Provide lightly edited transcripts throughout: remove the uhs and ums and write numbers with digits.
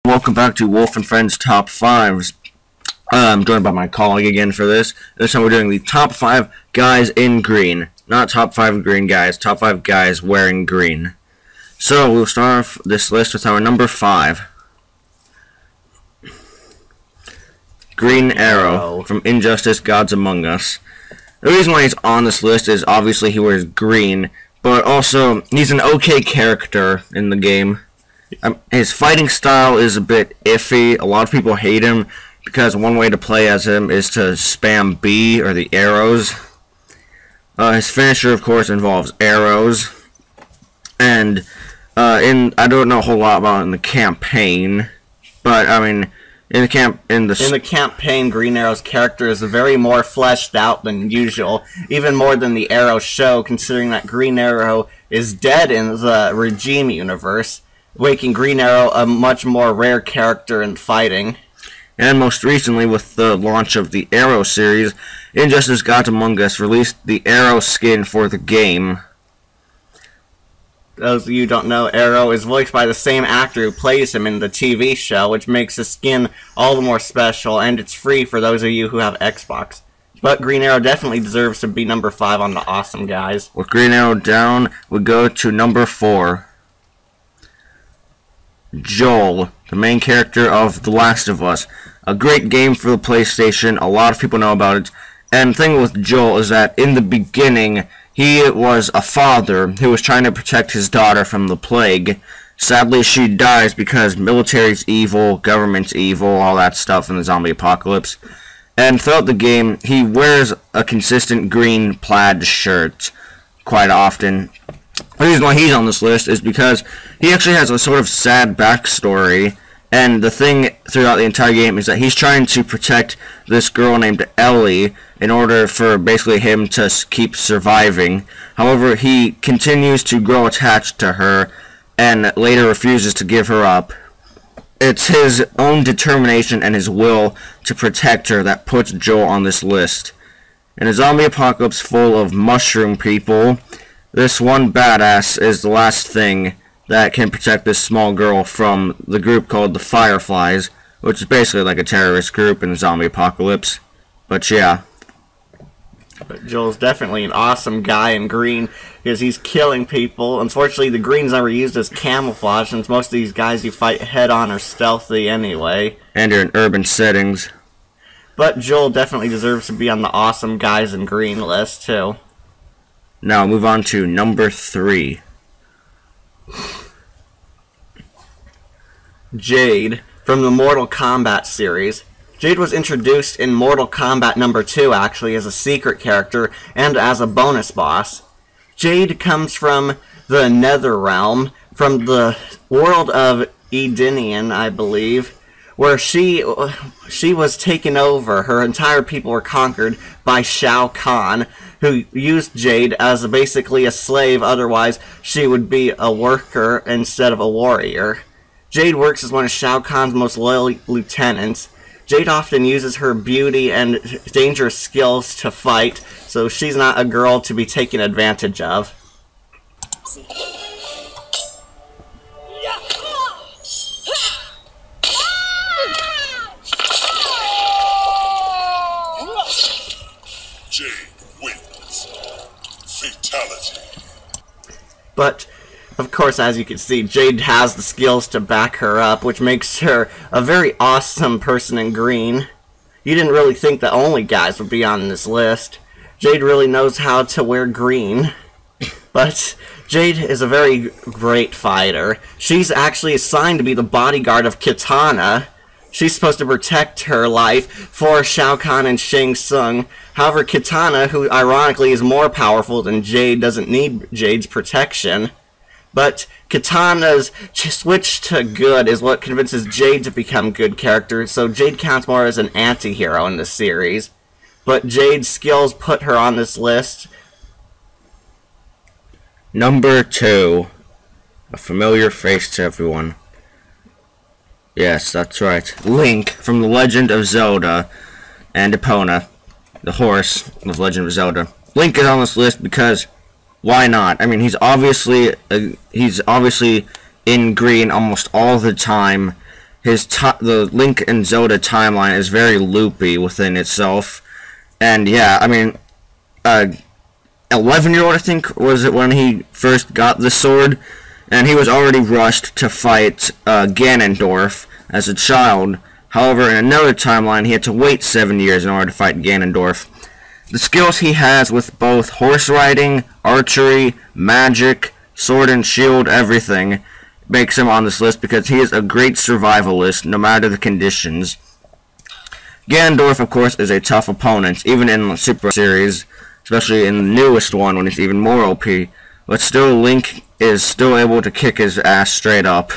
Welcome back to Wolf and Friends Top 5s. I'm joined by my colleague again for this. This time we're doing the top 5 guys in green. Not top 5 green guys, top 5 guys wearing green. So we'll start off this list with our number 5. Green Arrow from Injustice Gods Among Us. The reason why he's on this list is obviously he wears green, but also he's an okay character in the game. His fighting style is a bit iffy. A lot of people hate him because one way to play as him is to spam B or the arrows. His finisher, of course, involves arrows. And I don't know a whole lot about it in the campaign, but I mean, in the campaign, Green Arrow's character is very more fleshed out than usual, even more than the Arrow show, considering that Green Arrow is dead in the Regime universe, making Green Arrow a much more rare character in fighting. And most recently, with the launch of the Arrow series, Injustice Gods Among Us released the Arrow skin for the game. Those of you who don't know, Arrow is voiced by the same actor who plays him in the TV show, which makes the skin all the more special, and it's free for those of you who have Xbox. But Green Arrow definitely deserves to be number 5 on the awesome guys. With Green Arrow down, we go to number 4. Joel, the main character of The Last of Us. A great game for the PlayStation, a lot of people know about it. And the thing with Joel is that in the beginning, he was a father who was trying to protect his daughter from the plague. Sadly, she dies because military's evil, government's evil, all that stuff in the zombie apocalypse. And throughout the game, he wears a consistent green plaid shirt quite often. The reason why he's on this list is because he actually has a sort of sad backstory, and the thing throughout the entire game is that he's trying to protect this girl named Ellie in order for basically him to keep surviving. However, he continues to grow attached to her and later refuses to give her up. It's his own determination and his will to protect her that puts Joel on this list. In a zombie apocalypse full of mushroom people, this one badass is the last thing that can protect this small girl from the group called the Fireflies, which is basically like a terrorist group in the zombie apocalypse. But yeah. But Joel's definitely an awesome guy in green because he's killing people. Unfortunately, the green's never used as camouflage since most of these guys you fight head-on are stealthy anyway. And you're in urban settings. But Joel definitely deserves to be on the awesome guys in green list too. Now move on to number 3. Jade from the Mortal Kombat series. Jade was introduced in Mortal Kombat number 2 actually as a secret character and as a bonus boss. Jade comes from the Nether Realm, from the world of Edenian, I believe, where she was taken over. Her entire people were conquered by Shao Kahn, who used Jade as basically a slave, otherwise she would be a worker instead of a warrior. Jade works as one of Shao Kahn's most loyal lieutenants. Jade often uses her beauty and dangerous skills to fight, so she's not a girl to be taken advantage of. Jade wins. Fatality. But, of course, as you can see, Jade has the skills to back her up, which makes her a very awesome person in green. You didn't really think that only guys would be on this list. Jade really knows how to wear green. But Jade is a very great fighter. She's actually assigned to be the bodyguard of Kitana. She's supposed to protect her life for Shao Kahn and Shang Tsung. However, Kitana, who ironically is more powerful than Jade, doesn't need Jade's protection. But Kitana's switch to good is what convinces Jade to become good character, so Jade counts more as an anti-hero in this series. But Jade's skills put her on this list. Number 2. A familiar face to everyone. Yes, that's right. Link from The Legend of Zelda and Epona, the horse of The Legend of Zelda. Link is on this list because why not? I mean, he's obviously in green almost all the time, the Link and Zelda timeline is very loopy within itself. And yeah, I mean, 11-year-old, I think, was it when he first got the sword, and he was already rushed to fight Ganondorf as a child. However, in another timeline, he had to wait 7 years in order to fight Ganondorf. The skills he has with both horse riding, archery, magic, sword and shield, everything, makes him on this list because he is a great survivalist no matter the conditions. Ganondorf, of course, is a tough opponent, even in the Super Series, especially in the newest one when it's even more OP. But still, Link is still able to kick his ass straight up.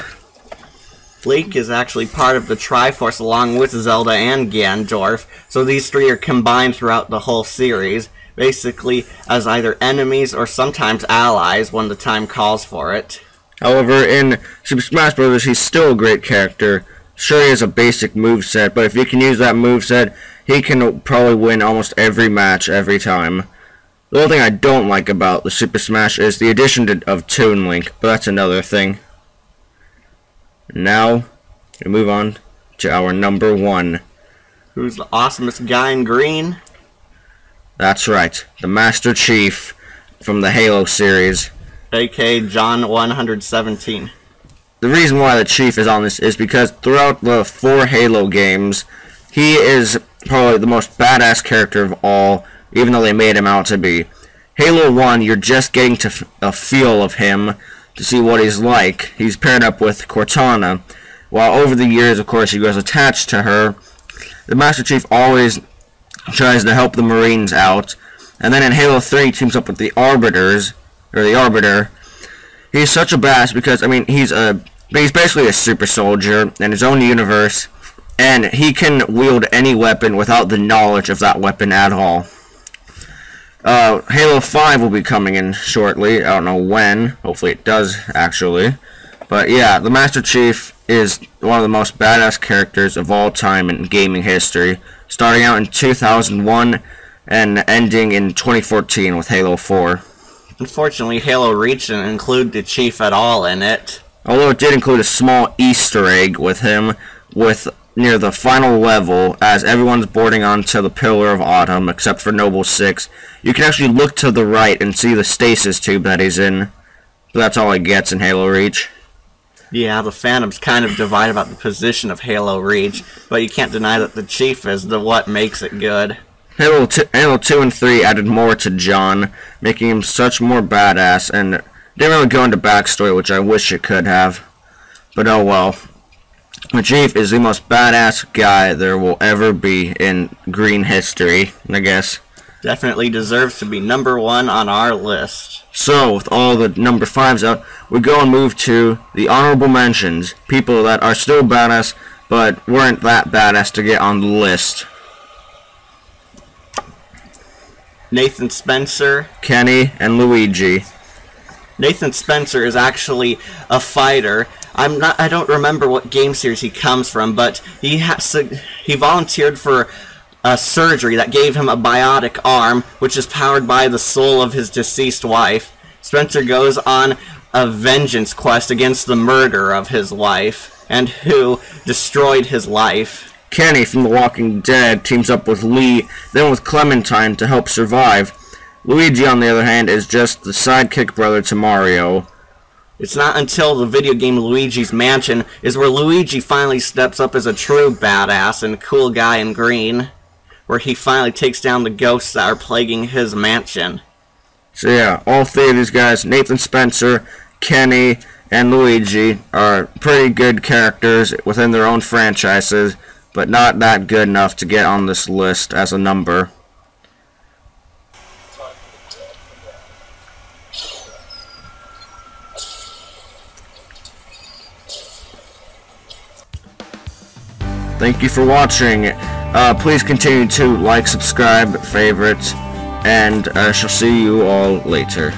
Link is actually part of the Triforce along with Zelda and Ganondorf, so these three are combined throughout the whole series, basically as either enemies or sometimes allies when the time calls for it. However, in Super Smash Bros., he's still a great character. Sure, he has a basic moveset, but if he can use that moveset, he can probably win almost every match every time. The only thing I don't like about the Super Smash is the addition of Toon Link, but that's another thing. Now, we move on to our number 1. Who's the awesomest guy in green? That's right, the Master Chief from the Halo series. aka John 117. The reason why the Chief is on this is because throughout the 4 Halo games, he is probably the most badass character of all, even though they made him out to be. Halo 1, you're just getting to a feel of him to see what he's like. He's paired up with Cortana, while over the years, of course, he was attached to her. The Master Chief always tries to help the Marines out, and then in Halo 3, he teams up with the Arbiters, or the Arbiter. He's such a badass because, I mean, he's basically a super soldier in his own universe, and he can wield any weapon without the knowledge of that weapon at all. Halo 5 will be coming in shortly. I don't know when. Hopefully it does, actually. But yeah, the Master Chief is one of the most badass characters of all time in gaming history, starting out in 2001 and ending in 2014 with Halo 4. Unfortunately, Halo Reach didn't include the Chief at all in it. Although it did include a small Easter egg with him, near the final level, as everyone's boarding onto the Pillar of Autumn, except for Noble 6. You can actually look to the right and see the stasis tube that he's in. But that's all he gets in Halo Reach. Yeah, the fandom's kind of divided about the position of Halo Reach, but you can't deny that the Chief is what makes it good. Halo 2 and 3 added more to John, making him such more badass, and didn't really go into backstory, which I wish it could have. But oh well. The Chief is the most badass guy there will ever be in green history, I guess. Definitely deserves to be number 1 on our list. So, with all the number 5s out, we go and move to the honorable mentions. People that are still badass, but weren't that badass to get on the list. Nathan Spencer, Kenny, and Luigi. Nathan Spencer is actually a fighter. I don't remember what game series he comes from, but he volunteered for a surgery that gave him a biotic arm, which is powered by the soul of his deceased wife. Spencer goes on a vengeance quest against the murderer of his wife, and who destroyed his life. Kenny from The Walking Dead teams up with Lee, then with Clementine to help survive. Luigi, on the other hand, is just the sidekick brother to Mario. It's not until the video game Luigi's Mansion is where Luigi finally steps up as a true badass and cool guy in green, where he finally takes down the ghosts that are plaguing his mansion. So yeah, all 3 of these guys, Nathan Spencer, Kenny, and Luigi, are pretty good characters within their own franchises, but not that good enough to get on this list as a number. Thank you for watching. Please continue to like, subscribe, favorite, and I shall see you all later.